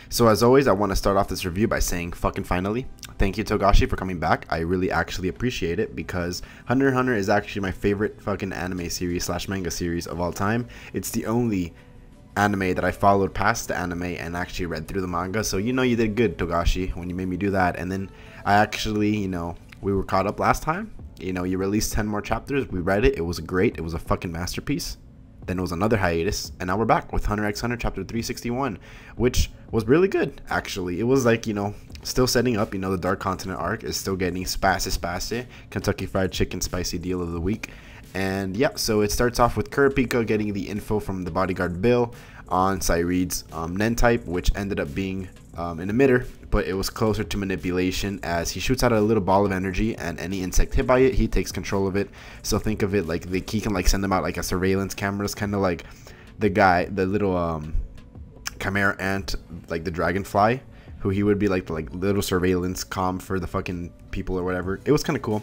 So as always, I want to start off this review by saying fucking finally. Thank you, Togashi, for coming back. I really actually appreciate it because Hunter x Hunter is actually my favorite fucking anime series slash manga series of all time. It's the only anime that I followed past the anime and actually read through the manga. So you know you did good, Togashi, when you made me do that. And then I actually, we were caught up last time. You released 10 more chapters. We read it. It was great. It was a fucking masterpiece. Then it was another hiatus, and now we're back with Hunter x Hunter chapter 361, which was really good, actually. It was like, still setting up, the Dark Continent arc is still getting spassy, Kentucky Fried Chicken spicy deal of the week. And yeah, so it starts off with Kurapika getting the info from the bodyguard Bill on Cyreed's Nen type, which ended up being an emitter, but it was closer to manipulation as he shoots out a little ball of energy, and any insect hit by it, he takes control of it. So think of it like he can send them out like a surveillance cameras, kind of like the little chimera ant, like the dragonfly, who he would be like the little surveillance comm for the fucking people or whatever. It was kind of cool,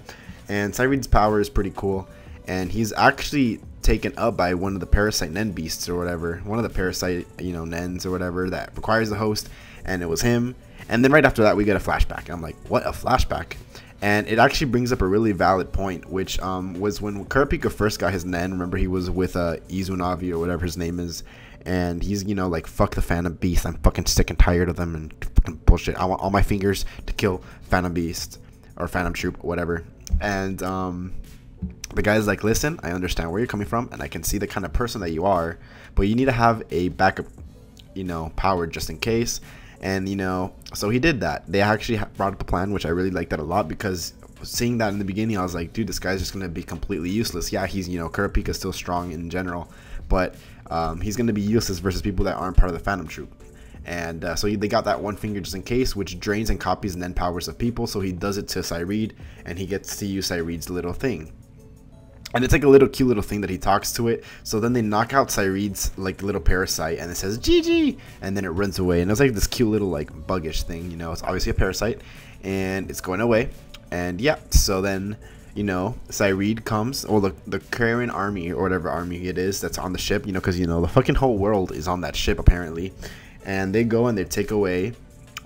and Cyreed's power is pretty cool, and he's actually taken up by one of the parasite Nen beasts or whatever, one of the parasite Nens or whatever that requires the host, and it was him. And then right after that we get a flashback, and I'm like, what, a flashback? And it actually brings up a really valid point, which was when Kurapika first got his Nen. Remember, he was with Izunavi or whatever his name is, and he's like, fuck the Phantom Beast, I'm fucking sick and tired of them and fucking bullshit, I want all my fingers to kill Phantom Beast or Phantom Troop, whatever. And the guy's like, listen, I understand where you're coming from, and I can see the kind of person that you are, but you need to have a backup, power just in case. And so he did that. They actually brought up a plan, which I really liked that a lot, because seeing that in the beginning, I was like, dude, this guy's just gonna be completely useless. Yeah, he's Kurapika's still strong in general, but he's gonna be useless versus people that aren't part of the Phantom Troop. And so they got that one finger just in case, which drains and copies Nen powers of people. So he does it to Cyreed, and he gets to use Cyreed's little thing. And it's like a little cute little thing that he talks to it. So then they knock out Cyreed's little parasite, and it says GG, and then it runs away. And it's like this cute little buggish thing, it's obviously a parasite, and it's going away. And yeah, so then Cyreed comes, or the Karen army or whatever army it is that's on the ship, because the fucking whole world is on that ship apparently. And they go and they take away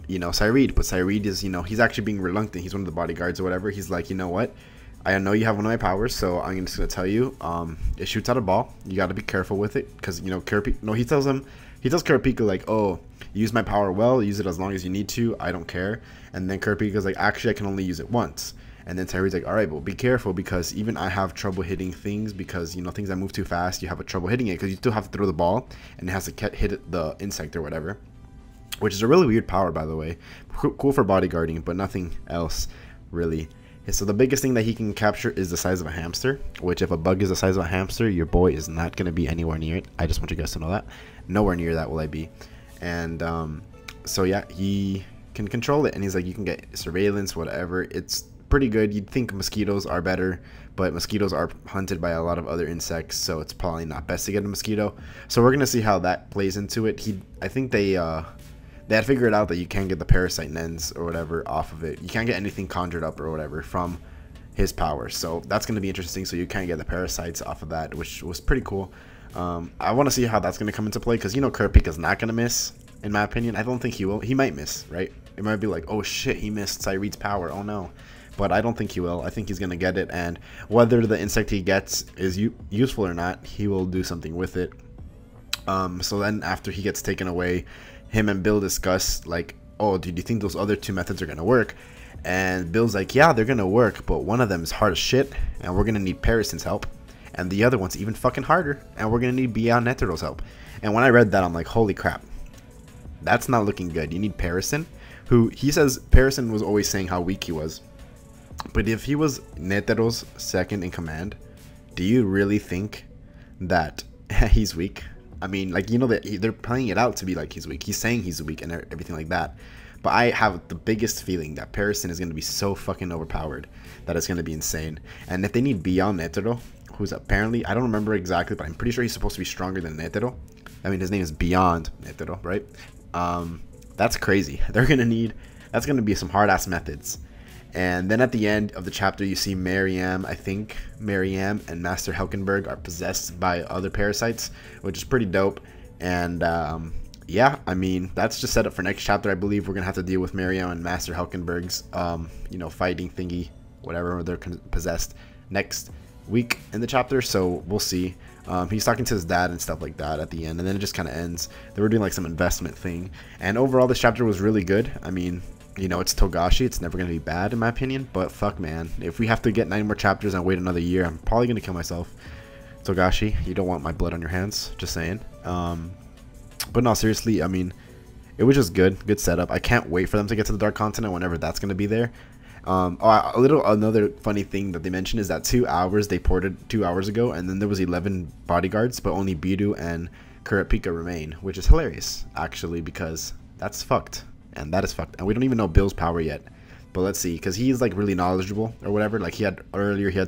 Cyreed, but Cyreed is he's actually being reluctant. He's one of the bodyguards or whatever. He's like, you know what, I know you have one of my powers, so I'm just gonna tell you, it shoots out a ball. You got to be careful with it, because Kurapika. No, he tells Kurapika like, oh, use my power well, use it as long as you need to. I don't care. And then Kurapika's like, actually, I can only use it once. And then Cyreed's like, all right, but be careful, because even I have trouble hitting things, because things that move too fast, you have a trouble hitting it, because you still have to throw the ball, and it has to hit the insect or whatever, which is a really weird power, by the way. Cool for bodyguarding, but nothing else really. So the biggest thing that he can capture is the size of a hamster, which if a bug is the size of a hamster, your boy is not going to be anywhere near it. I just want you guys to know that. Nowhere near that will I be. And so yeah, he can control it, and he's like, you can get surveillance, whatever. It's pretty good. You'd think mosquitoes are better, but mosquitoes are hunted by a lot of other insects, so it's probably not best to get a mosquito. So we're going to see how that plays into it. I think they had figured out that you can't get the parasite Nens or whatever off of it. You can't get anything conjured up or whatever from his power. So that's going to be interesting. So you can't get the parasites off of that, which was pretty cool. I want to see how that's going to come into play, because Kurapika's not going to miss, in my opinion. I don't think he will. He might miss, right? It might be like, oh shit, he missed Cyreed's power. Oh no. But I don't think he will. I think he's going to get it. And whether the insect he gets is useful or not, he will do something with it. So then after he gets taken away, him and Bill discuss like, oh, do you think those other two methods are gonna work? And Bill's like, yeah, they're gonna work, but one of them is hard as shit, and we're gonna need Parison's help, and the other one's even fucking harder, and we're gonna need Beyond Netero's help. And when I read that, I'm like, holy crap, that's not looking good. You need Parison, who he says Parison was always saying how weak he was, but if he was Netero's second in command, do you really think that he's weak? I mean, that they're playing it out to be like he's weak. He's saying he's weak and everything like that. But I have the biggest feeling that Parison is going to be so fucking overpowered that it's going to be insane. And if they need Beyond Netero, who's apparently, I don't remember exactly, but I'm pretty sure he's supposed to be stronger than Netero. I mean, his name is Beyond Netero, right? That's crazy. That's going to be some hard-ass methods. And then at the end of the chapter, you see Mariam, I think Mariam and Master Helkenberg are possessed by other parasites, which is pretty dope. And yeah, I mean, that's just set up for next chapter. I believe we're gonna have to deal with Mario and Master Hulkenberg's you know, fighting thingy, whatever they're possessed, next week in the chapter. So we'll see. He's talking to his dad and stuff like that at the end, and then it just kind of ends. They were doing like some investment thing, and overall this chapter was really good. I mean, you know, it's Togashi, it's never gonna be bad in my opinion, but fuck man, if we have to get 9 more chapters and wait another year, I'm probably gonna kill myself. Togashi, you don't want my blood on your hands, just saying. But no, seriously, I mean, it was just good setup. I can't wait for them to get to the Dark Continent whenever that's gonna be there. Another funny thing that they mentioned is that 2 hours they ported 2 hours ago, and then there was 11 bodyguards, but only Biru and Kurapika remain, which is hilarious actually, because that's fucked, and that is fucked, and we don't even know Bill's power yet. But let's see, because he's like really knowledgeable or whatever. Like he had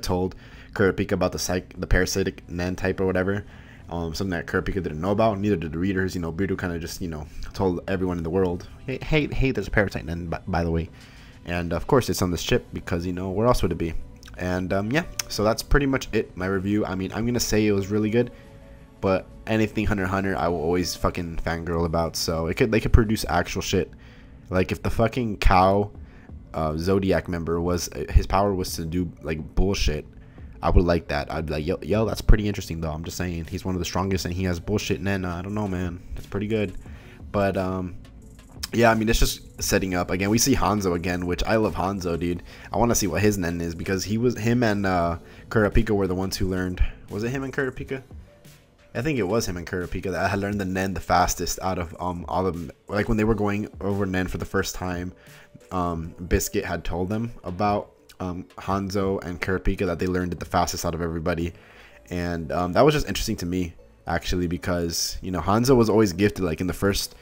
told Kurapika about the parasitic Nen type or whatever, something that Kurapika didn't know about. Neither did the readers. You know, Biru kind of just, you know, told everyone in the world, hey, there's a parasite Nen, by the way. And of course it's on this ship, because, you know, where else would it be? And yeah, so that's pretty much it, my review. I mean, I'm gonna say it was really good, but anything Hunter x Hunter I will always fucking fangirl about. So they could produce actual shit. Like if the fucking cow Zodiac member his power was to do like bullshit, I would like that. I'd be like, yo, that's pretty interesting though. I'm just saying, he's one of the strongest and he has bullshit Nen. I don't know, man, that's pretty good. But yeah, I mean, it's just setting up. Again, we see Hanzo again, which I love Hanzo, dude. I want to see what his Nen is, because him and Kurapika were the ones who learned. Was it him and Kurapika? I think it was him and Kurapika that had learned the Nen the fastest out of all of them. Like when they were going over Nen for the first time, Biscuit had told them about Hanzo and Kurapika, that they learned it the fastest out of everybody. And that was just interesting to me, actually, because, you know, Hanzo was always gifted. Like in the first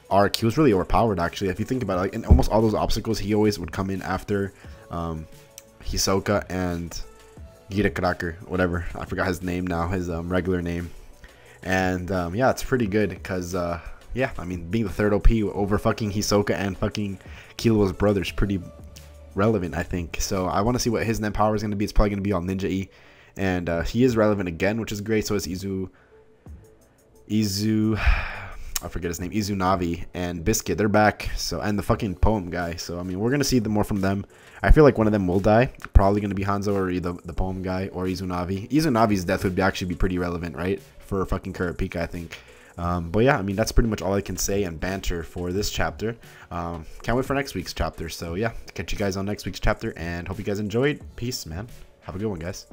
arc, he was really overpowered, actually, if you think about it. Like in almost all those obstacles, he always would come in after Hisoka and Girakraker, whatever, I forgot his name now, his regular name. And yeah, it's pretty good, because yeah, I mean, being the third OP over fucking Hisoka and fucking Killua's brother is pretty relevant, I think. So I want to see what his Nen power is going to be. It's probably going to be all Ninja E, and he is relevant again, which is great. So is Izu, I forget his name, Izunavi and Biscuit, they're back. So, and the fucking poem guy. So I mean, we're gonna see more from them. I feel like one of them will die. Probably gonna be Hanzo, or either the poem guy or Izunavi. Izunavi's death would actually be pretty relevant, right, for fucking Kurapika, I think. But yeah, I mean, that's pretty much all I can say and banter for this chapter. Can't wait for next week's chapter. So yeah, catch you guys on next week's chapter, and hope you guys enjoyed. Peace, man. Have a good one, guys.